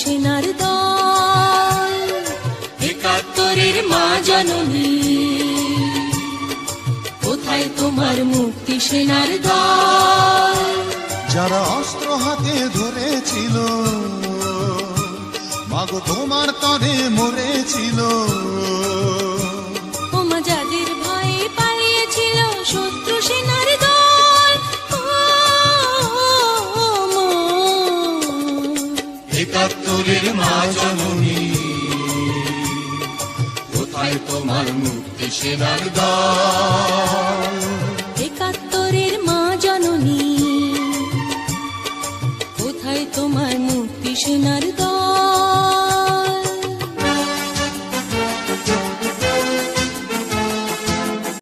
সেনার দল। একাত্তরের মা জননী, কোথায় তোমার মুক্তি সেনার দল? যারা অস্ত্র হাতে ধরেছিল, মাগো তোমার তরে মরেছিল। ওমা যাদের ভয়ে পালিয়েছিল শত্রু সেনার দল। একাত্তরের মা জননী, কোথায় তোমার মুক্তি সেনার দল?